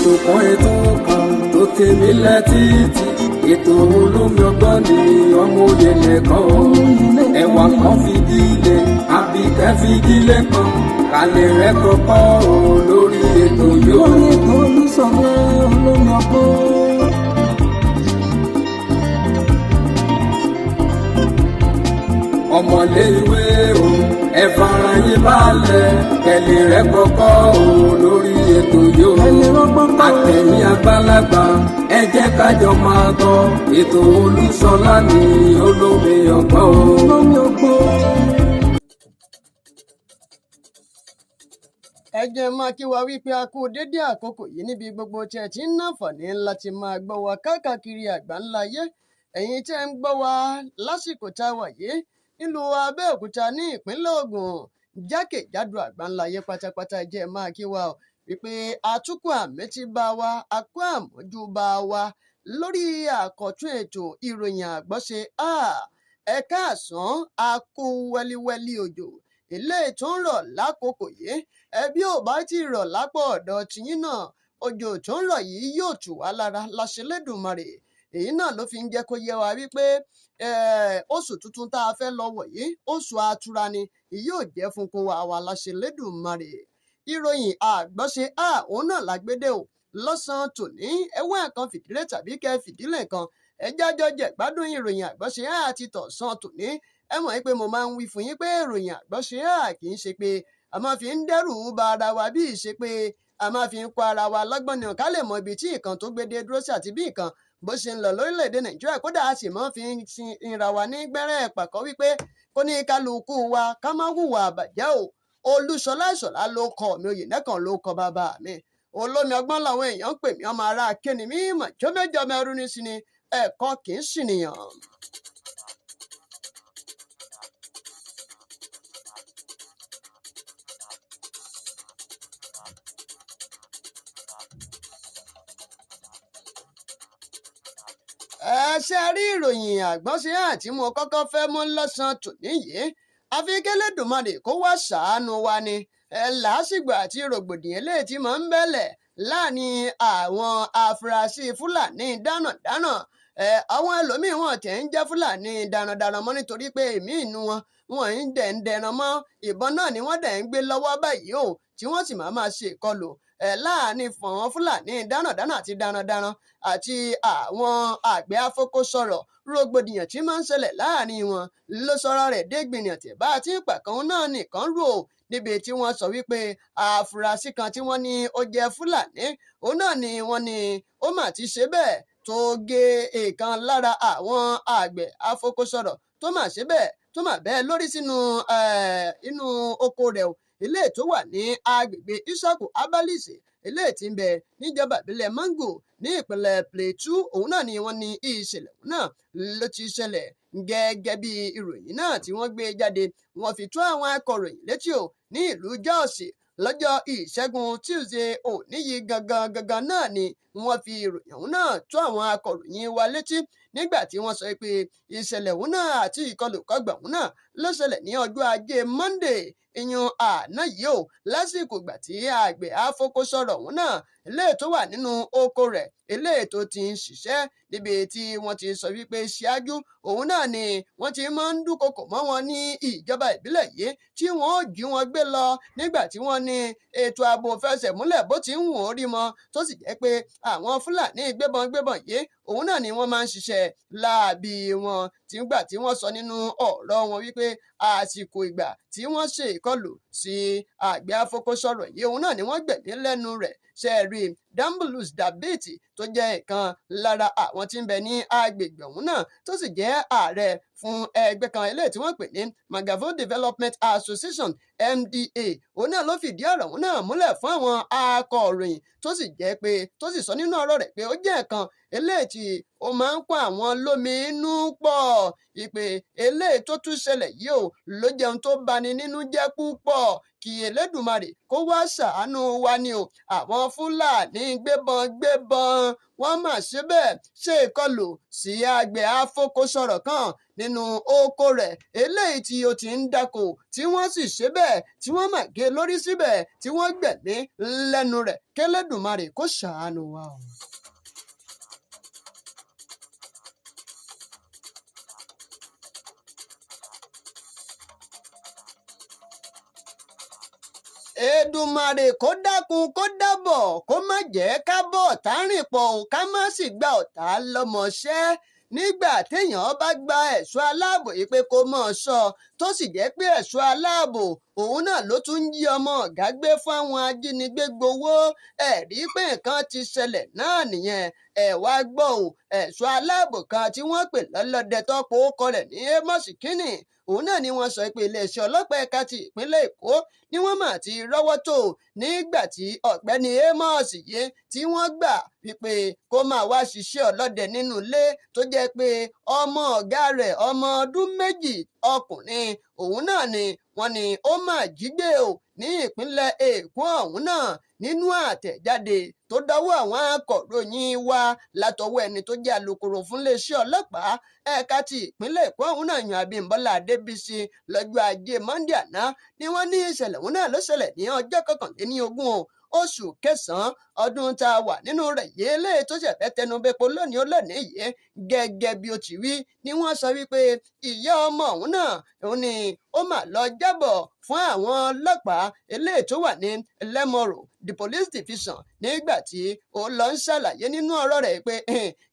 ètò kan tó tèmi létí ètò olómi ọgbọ́n ni ọmọ òye lẹ́kàn ẹ̀wà kan fìdílé àbíkẹ́ fìdílé kan kálẹ̀ rẹ̀ kọ́kọ́ lórí ètò yóò. lórí ètò Olúṣọlá olómi ọgbọ́n. ọmọlé ìwé o ẹ fara yín balẹ̀ kẹlẹ̀ rẹ̀ kọ́kọ́ lórí ètò yóò. àtẹ̀yìn àgbàlagbà ẹ jẹ́ kájọ máa gbọ́ ètò Olúṣọlá ní olómi ọgbọ́n. olómi ọgbọ́n. ẹ jẹ́ máa kí wa wípé a kú dédé àkókò yìí níbi gbogbo tí ẹ ti ń náfààní láti máa gbọ́ wa káàkiri àgbáńlá ayé. ẹ̀yin tí ẹ ń gbọ́ wa lásìkò tá a wà yìí nílùú Abẹ́òkúta ní ìpínlẹ̀ Ògùn jákèjádò àgbáńlá ayé pátápátá ẹ jẹ́ máa kí wa wípé àtúkọ̀ àmẹ́tí bá wa akó àmójú bá wa lórí àkọ́tún ètò ìròyìn àgbọ́ṣe ẹ káàsán a kú wẹ́líwẹ́lí òjò ilé tó ń rọ̀ lákòókò yìí ẹbí ò bá ti rọ̀ lápò ọ̀dọ̀ tìyín náà òjò tó ń rọ̀ yìí yóò tù wá lára láṣẹ Lédùmarè èyí náà ló fi ń jẹ́ kó yé wa wípé oṣù tuntun tá a fẹ́ lọ wọ̀ yìí oṣù àtura ni yóò jẹ́ fún kó wa láṣẹ Lédùmarè ìròyìn àgbọ́ṣe òun náà lágbédè o lọ́sàn-án tòní ẹwọ́ ẹ̀kan fìdílé tàbí kẹ́ fìdílé kan ẹ jájọ́ jẹ́ gbádùn ìròyìn àgbọ́ṣe àti tọ̀sán tòní ẹ mọ̀ pé mo máa ń wí fún yín pé ìròyìn àgbọ́ṣe kì í ṣe pé a máa fi ń dẹ́rù ba ara wa bí ìṣe pé a máa fi ń kó ara wa lọ́gbọ́n ni ká lè mọ ibi tí nǹkan tó gbé dé dúró sí àti bí nǹkan bó ṣe ń lọ lórílẹ̀‐èdè Nàìjíríà kódà a sì máa fi ń ra wa ní gbẹ́rẹ́ pàkọ́ wípé kó ní kálukú wa ká má hùwà àbàjẹ́ o Olúṣọlá Ìṣọ̀lá ló kọ mi oyè nẹ́kan ló kọ bàbá mi olómi ọgbọ́n làwọn èèyàn ń pè mí ọmọ ara kéni mí mọ̀ jọ́mẹ́jọ́ mẹ́rú ní sí ni ẹ̀kọ́ kì í sì nìyàn. ṣe rí ìròyìn àgbọ́nṣe àti mo kọ́kọ́ fẹ́ mú lọ́sàn-án tòní yìí àfi k'Ẹlẹ́dùmarè kó wá ṣàánú wa ni lásìgbò àti rògbòdìyàn eléyìí tí máa ń bẹ́lẹ̀ láàrin àwọn afurasí Fúlàní dánàdánà àwọn ẹlòmíín wọn tẹ̀ ń jẹ́ Fúlàní darandaran mọ́ nítorí pé èmi inú wọn ń dẹ̀ ń dẹran mọ́ ìbọn náà ni wọ́n dẹ̀ ń gbé lọ́wọ́ báyìí o tí wọ́n sì máa ṣe ìkọlù láàrin fọ̀wọ́n Fúlàní dánàdánà àti darandaran àti àwọn àgbẹ̀ afokosọ̀rọ̀ rògbòdìyàn tí máa ń ṣẹlẹ̀ láàrin wọn ló sọ̀rọ̀ rẹ̀ dégbìnrin àti bá a ti ń pàkan náà nìkan rò níbi tí wọ́n sọ wípé àfúrásì kan tí wọ́n ní ó jẹ́ Fúlàní òun náà ni wọ́n ní ó mà ti ṣe bẹ́ẹ̀ tó gé èèkan lára àwọn àgbẹ̀ afokosọ̀rọ̀ tó mà ṣe bẹ́ẹ̀ tó mà bẹ́ẹ̀ lórí sínú inú oko rẹ̀ o ilé tó wà ní agbègbè Isaku Abalise ilé tí ń bẹ níjọba ìbílẹ̀ Mangu ní ìpínlẹ̀ Plateau òun náà ni wọ́n ní ìṣẹ̀lẹ̀ náà ló ti ṣẹlẹ̀ gẹ́gẹ́ bí ìròyìn náà tí wọ́n gbé jáde wọ́n fi tó àwọn akọ̀ròyìn létí o ní ìlú Jos lọ́jọ́ Ìṣẹ́gun Tuesday òní yìí gangan náà ni wọ́n fi ìròyìn ọ̀hún náà tó àwọn akọ̀ròyìn wa létí nígbà tí wọ́n sọ pé ìṣẹ̀lẹ̀ ọ̀hún náà àti ìkọlùkọgbà ọ̀hún náà ló ṣẹlẹ̀ ní ọjọ́ Ajé Monday ìyún àná yìí o lásìkò ìgbà tí àgbẹ̀ afokosọ̀rọ̀ ọ̀hún náà eléyìí tó wà nínú oko rẹ̀ eléyìí tó ti ń ṣiṣẹ́ níbi tí wọ́n ti sọ wípé ṣáájú òun náà ni wọ́n ti máa ń dúnkokò mọ́ wọn ní ìjọba ìbílẹ̀ yìí tí wọ́n ó jí wọn gbé lọ nígbà tí wọ́n ní ètò ààbò fẹsẹ̀ múlẹ̀ bó ti ń wọ́n rí mọ́ tó sì jẹ́ pé àwọn Fúlàní gbébọn yìí òun náà ni wọ́n máa ń ṣiṣẹ́ láabi wọn tìgbà tí wọ́n sọ nínú ọ̀rọ̀ wọn wípé àsìkò ìgbà tí wọ́n ṣe ìkọlù sí àgbẹ̀ afokosọ̀rọ̀ yìí òun náà ni wọ́n gbẹ̀mí lẹ́nu rẹ̀ ṣẹ́ẹ̀rí Dambulus Dabiti tó jẹ́ ìkan lára àwọn tí ń bẹ ní agbègbè ọ̀hún náà tó sì jẹ́ ààrẹ fún ẹgbẹ́ kan eléyìí tí wọ́n pè ní Magavo Development Association MDA òun náà ló fìdí ọ̀rọ̀ ọ̀hún náà múlẹ̀ fún àwọn akọ̀ròyìn tó sì jẹ́ pé tó sì sọ nínú ọ̀rọ̀ rẹ̀ pé ó jẹ́ ẹ̀kan eléyìí tí ó máa ń kó àwọn lómi inú pọ̀. Ìpè eléyìí tó tún ṣẹlẹ̀ yìí ò ló jẹun tó bani nínú jẹ́ púpọ̀. Kí Elédùmarè kó wá ṣàánú wa ni o. Àwọn Fúlàní gbébọn wọ́n mà ṣe bẹ́ẹ̀ ṣe ìkọlù sí àgbẹ̀ afokosọ̀rọ̀ kan nínú oko rẹ̀ eléyìí tí ó ti ń dáko, tí wọ́n sì ṣe bẹ́ẹ̀ tí wọ́n mà gé lórí síbẹ̀ tí wọ́n gbẹ̀mí lẹ́nu rẹ̀. K'Elédùmarè kó ṣàánú wa o. Èdùmàrè kó dákun kó dábọ̀ kó má jẹ́ ká bọ́ ọ̀tá rìn pọ̀ o, ká má sì gba ọ̀tá lọ́mọṣẹ́. Nígbà téèyàn bá gba ẹ̀ṣọ́ aláàbò yìí pé kó mọ̀ ọ́ sọ, tó sì jẹ́ pé ẹ̀ṣọ́ aláàbò òun náà ló tún ń jí ọmọ ọ̀gá gbé fún àwọn ajínigbé gbowó, ẹ̀rí pé nǹkan ti ṣẹlẹ̀ náà nìyẹn. Ẹ wá gbọ́ o, ẹ̀ṣọ́ aláàbò kan tí wọ́n pè lọ́lọ́dẹ tọ́pọ̀ orúkọ rẹ̀ ní Amos Kínní, òun náà ni wọ́n sọ pé iléeṣẹ́ ọlọ́pàá ẹ̀ka ti ìpínlẹ̀ Èkó ni wọ́n mà ti rọ́wọ́ tó nígbà tí ọ̀gbẹ́ni Amos yìí tí wọ́n gbà wípé kó máa wá ṣiṣẹ́ ọlọ́dẹ nínú ilé tó jẹ́ pé ọmọ ọ̀gá rẹ̀ ọmọ ọdún méjì ọkùnrin òun náà ni wọ́n ní ó máa jí gbé o ní ìpínlẹ̀ Èkó ọ̀hún náà. Nínú àtẹ̀jáde tó dọ́wọ́ àwọn akọ̀ròyìn wa látọwọ́ ẹni tó jẹ́ alukoro fún iléeṣẹ́ ọlọ́pàá ẹ̀ka ti ìpínlẹ̀ Èkó ọ̀hún náà yan Abímbọ́lá Adébísí lọ́jọ́ Ajé Monday àná ni wọ́n ní ìṣẹ̀lẹ̀ ọ̀hún náà ló ṣẹlẹ̀ ní ọjọ́ 21 oṣù kẹsàn-án ọdún tá a wà nínú rẹ̀ yìí eléyìí tó ṣẹ̀fẹ̀ tẹnubẹ́pọ̀ lónìí yìí gẹ́gẹ́ bí ó ti wí ni wọ́n sọ wípé ìyá ọmọ ọ̀hún náà òun ni ó mà lọ jábọ̀ fún àwọn ọlọ́pàá eléyìí tó wà ní Lẹ́mọ̀rò the police division nígbà tí ó lọ ń ṣàlàyé nínú ọ̀rọ̀ rẹ̀ pé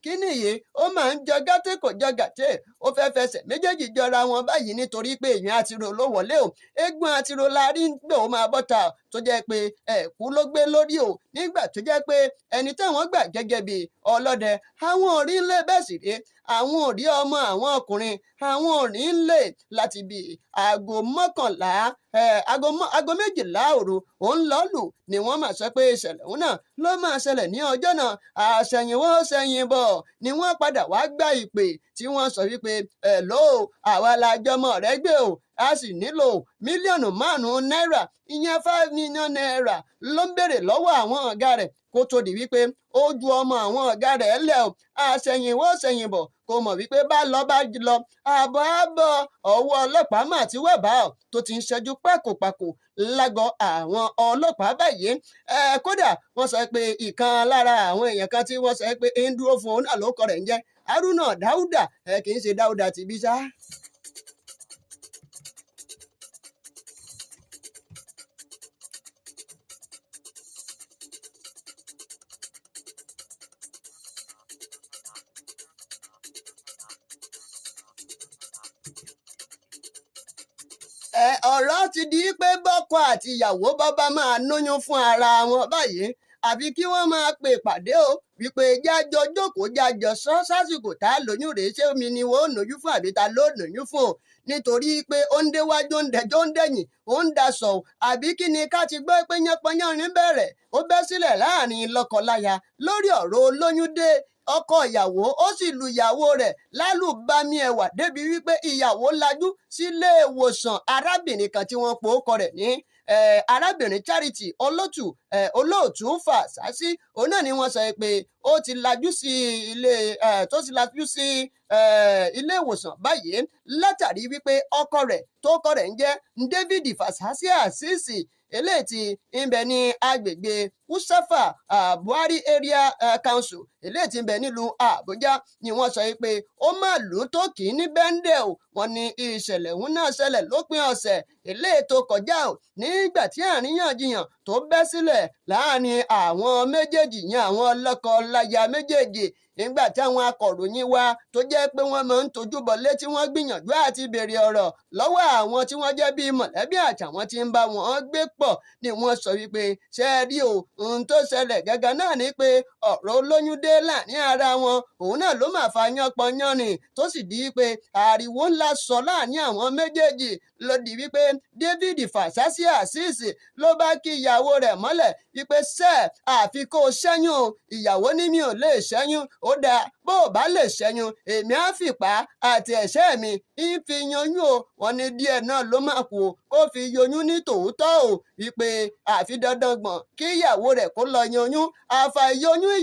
kí nìyí ó máa ń jọ gàtẹ́ kò jọ gàtẹ́ ó fẹ́ fẹsẹ̀ méjèèjì jọra wọn báyìí nítorí pé èèyàn àtirò ló wọlé o eégún àtirò la rí gbò ó máa bọ́ta tó jẹ́ pé ẹ̀kú ló gbé lórí o nígbà tó jẹ́ pé ẹni táwọn gbà gẹ́gẹ́ bí ọlọ́dẹ àwọn ò rí ńlẹ̀ bẹ́ẹ̀ sì rí àwọn ò rí ọmọ àwọn ọkùnrin àwọn ò rí ńlẹ̀ láti bí aago mọ́kànlá aago méjìlá òru òun lọ́lù ni wọ́n máa sọ pé ìṣẹ̀lẹ̀ òun náà ló máa ṣẹlẹ̀ ní ọjọ́ náà àṣẹ̀yìnwó ṣẹ̀yìnbọ̀ ni wọ́n padà wá gba ìpè tí wọ́n sọ wípé hello àwa la jọmọ rẹ gbé o a sì nílò mílíọ̀nù 5 náírà ìyẹn 5 million naira ló ń béèrè lọ́wọ́ àwọn ọ̀gá rẹ̀ kó tó di wípé ó ju ọmọ àwọn ọ̀gá rẹ̀ lẹ̀ o àṣẹ̀yìnwó ṣẹ̀yìnbọ̀ kò mọ̀ wípé bá lọ àbọ̀ ọwọ́ ọlọ́pàá mà ti wẹ̀ bá ọ tó ti ń ṣẹ́jú pákòpákò lágọ̀ọ́ àwọn ọlọ́pàá báyìí kódà wọ́n sọ pé ìkan lára àwọn èèyàn kan tí wọ́n sọ pé ń dúró fún òun náà ló kọ rẹ̀ ń jẹ́ Haruna Dáúdà kì í ṣe Dáúdà tìbí sá. Ọ̀rọ̀ ti di pé bọ́kọ àti ìyàwó bàbá máa lóyún fún ara wọn báyìí àfi kí wọ́n máa pè pàdé o wípé jájọ jókòó jájọ sọ sásìkò tá a lóyún rèé ṣé omi ni wọ́n ò lóyún fún àbí ta ló lóyún fún o nítorí pé ó ń déwájú ó ń dẹjọ́ ó ń dẹ̀yìn ó ń daṣọ àbí kí ni ká ti gbọ́ pé yánpọnyánrin bẹ̀rẹ̀ ó bẹ́ sílẹ̀ láàrin lọ́kọláya lórí ọ̀rọ̀ olóyún dé ọkọ ìyàwó ó sì lu ìyàwó rẹ̀ lálùbami ẹ̀wà débi wípé ìyàwó lajú sílé ìwòsàn arábìnrin kan tí wọ́n po ọkọ rẹ̀ ní arábìnrin Charity olóòtú Fàṣásí òun náà ni wọ́n sọ pé ó ti lajú sí ilé ìwòsàn báyìí látàrí wípé ọkọ rẹ̀ tó kọ rẹ̀ ń jẹ́ David Fàṣásí Àṣìṣì eléyìí tí ń bẹ ní agbègbè Usafa Buhari Area Council eléyìí tí ń bẹ nílùú Àbújá ni wọ́n sọ pé ó máa lù ú tó kì í ní bẹ́ńdẹ̀ o wọ́n ní ìṣẹ̀lẹ̀ ọ̀hún náà ṣẹlẹ̀ lópin ọ̀sẹ̀ eléyìí tó kọjá o nígbà tí àríyànjiyàn tó bẹ́ sílẹ̀ láàrin àwọn méjèèjì yẹn àwọn lọ́kọ-láya méjèèjì nígbà tí àwọn akọ̀ròyìn wa tó jẹ́ pé wọ́n máa ń tojú bọlé tí wọ́n gbìyànjú àti béèrè ọ̀rọ̀ lọ́wọ́ àwọn tí wọ́n jẹ́ bíi mọ̀lẹ́bí àtàwọn tí ń bá wọn gbé pọ̀ ni wọ́n sọ wípé ṣé ẹ rí o ohun tó ṣẹlẹ̀ gẹ́gẹ́ náà ni pé ọ̀rọ̀ olóyún dé láàrin ara wọn òun náà ló máa fa yánpọnyánrin tó sì di wípé ariwo ńlá sọ láàrin àwọn méjèèjì ló di wípé David Fàṣásí Àṣìṣì ló bá kí ìyàwó rẹ̀ mọ́lẹ̀ wípé àfi kó o ṣẹ́yún o ìyàwó ní mi ò lè ṣẹ́yún ó dáa bó o bá lè ṣẹ́yún èmi á fìpá àti ẹ̀ṣẹ́ mi ń fi yanjú o. Wọ́n ní díẹ̀ náà ló máa kù o kó fi yoyún ní tòótọ́ o wípé àfi dandan gbọ̀n kí ìyàwó rẹ̀ kó lọ yanjú àfàìyọyún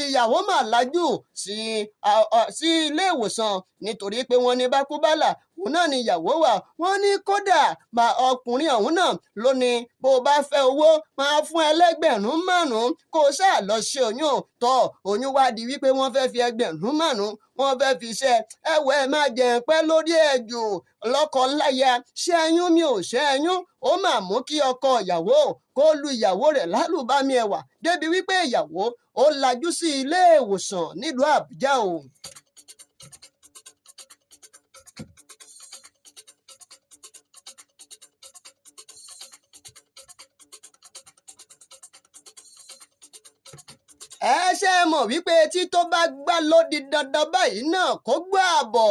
ìyàwó mà lajú sí ilé ìwòsàn nítorí pé wọ́n ní bákúbálà òun náà ni ìyàwó wà. Wọ́n ní kódà ọkùnrin ọ̀hún náà ló ní bó o bá fẹ́ owó máa fún ẹlẹ́gbẹ̀rún márùn-ún kó o ṣáà lọ ṣe oyún tọ́ oyún wá di wípé wọ́n fẹ́ fi ẹgbẹ̀rún márùn-ún wọ́n fẹ́ fi ṣe ẹ̀wẹ̀ ẹ̀ máa jẹ pẹ́ lórí ẹ̀jù lọ́kọ láya ṣé ẹyún mi ò ṣe ẹyún ó mà mú kí ọkọ ìyàwó kó lu ìyàwó rẹ̀ lálùbami ẹ̀wà débi wípé ìyàwó ó lajú sí ilé ìwòsàn nílùú Àbújá o. Ẹ ṣe mọ̀ wípé tí tó bá gbá ló di dandan báyìí náà kó gbọ́ àbọ̀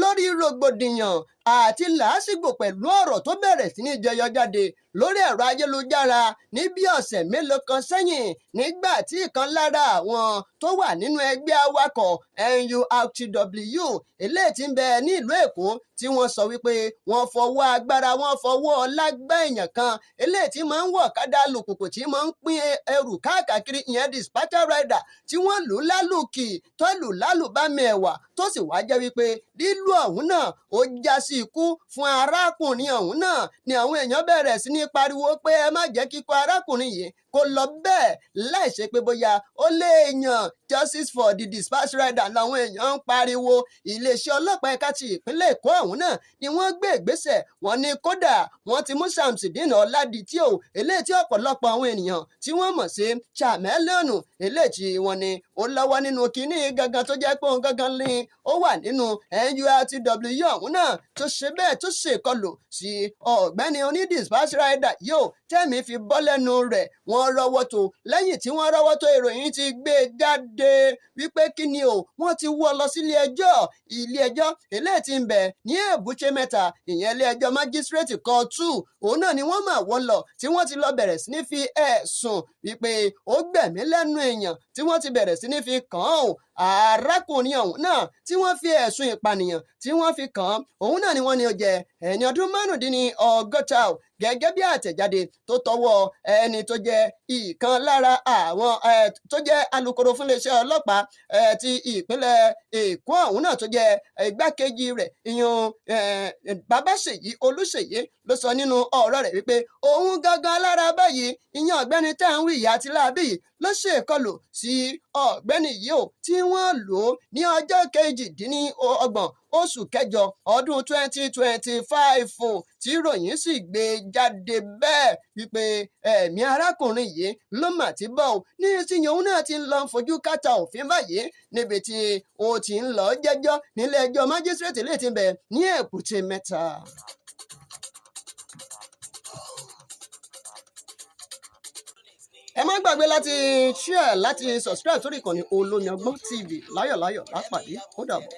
lórí rògbòdìyàn àti làásìgbò pẹ̀lú ọ̀rọ̀ tó bẹ̀rẹ̀ sí ní jẹyọ jáde lórí ẹ̀rọ ayélujára ní bí ọ̀sẹ̀ mélòó kan sẹ́yìn nígbà tí ìkan lára àwọn tó wà nínú ẹgbẹ́ awakọ̀ NURTW eléyìí tí ń bẹ ní ìlú Èkó tí wọ́n sọ wípé wọ́n fọwọ́ agbára wọ́n fọwọ́ ọlá gbá èèyàn kan eléyìí tí máa ń wọ̀ ọ̀kadà alùpùpù tí máa ń pín ẹrù káàkiri ìyẹn dispatcher rider tí wọ́n lù lálùkì tó lù lálùbami ẹ̀wà tó sì wá jẹ́ wípé lílù ọ̀hún náà ó já sí ikú fún arákùnrin ọ̀hún náà ni àwọn èèyàn bẹ̀rẹ̀ sí ní pariwo pé ẹ má jẹ́ kíkọ arákùnrin yìí kó lọ bẹ́ẹ̀ láì ṣe pé bóyá ó lé èèyàn justice for the dispatch rider làwọn èèyàn ń pariwo. Iléeṣẹ́ ọlọ́pàá ẹ̀ka ti ìpínlẹ̀ Èkó ọ̀hún náà ni wọ́n gbé ìgbésẹ̀ wọ́n ní kódà wọ́n ti mú Samsudeen Ọládìtì o eléyìí tí ọ̀pọ̀lọpọ̀ àwọn ènìyàn tí wọ́n mọ̀ sí Chameleonu eléyìí tí wọ́n ní ó lọ́wọ́ nínú kínní gangan tó jẹ́ pé òun gangan ní ó wà nínú NURTW ọ̀hún náà tó ṣe bẹ́ẹ̀ tó ṣèkọlù sí ọ̀gbẹ́ni oní dispatch rider yóò tẹ́mi fi bọ́ lẹ́nu rẹ̀ wọ́n rọ́wọ́ tó lẹ́yìn tí wọ́n rọ́wọ́ tó ìròyìn ti gbé jáde wípé kí ni o wọ́n ti wọ́ lọ sí ilé ẹjọ́ eléyìí tí ń bẹ ní Èbúté Mẹ́ta ìyẹn ilé ẹjọ́ májísírèètì court 2 òun náà ni wọ́n máa wọ́ lọ tí wọ́n ti lọ bẹ̀rẹ̀ sí ní fi ẹ̀sùn wípé ó gbẹ̀mí lẹ́nu èèyàn tí wọ́n ti bẹ̀rẹ̀ sí ní fi kàn án o. Arákùnrin ọ̀hún náà tí wọ́n fi ẹ̀sùn ìpànìyàn tí wọ́n fi kàn án òun náà ni wọ́n ní ó jẹ́ ẹni ọdún márùndínlọ́gọ́ta o gẹ́gẹ́ bí àtẹ̀jáde tó tọwọ́ ẹni tó jẹ́ ìkan lára àwọn tó jẹ́ alukoro fún iléeṣẹ́ ọlọ́pàá ti ìpínlẹ̀ Èkó ọ̀hún náà tó jẹ́ igbákejì rẹ̀ ìyún Babáṣèyí Olúṣèyí ló sọ nínú ọ̀rọ̀ rẹ̀ wípé òun gangan lára báyìí ìyẹn ọ̀gbẹ́ni tá à ń wí ìyá àti láàbí ló ṣèkọlù sí ọ̀gbẹ́ni yìí o tí wọ́n lò ó ní ọjọ́ kejìdínlọ́gbọ̀n oṣù kẹjọ ọdún 2025 tí ìròyìn sì gbé jáde bẹ́ẹ̀ wípé ẹ̀mí arákùnrin yìí ló mà ti bọ́ ò ní ìsìnyìn òun náà ti ń lọ fojú kàtà òfin báyìí níbi tí ó ti ń lọ jẹ́jọ́ nílé ẹjọ́ májísírèètì lè ti bẹ̀ ní Èbúté Mẹ́ta. Ẹ má gbàgbé láti share láti subscribe sórí ìkànnì Olómi Ọgbọ́n TV láyọ̀láyọ̀ lápàdé ó dàbọ̀.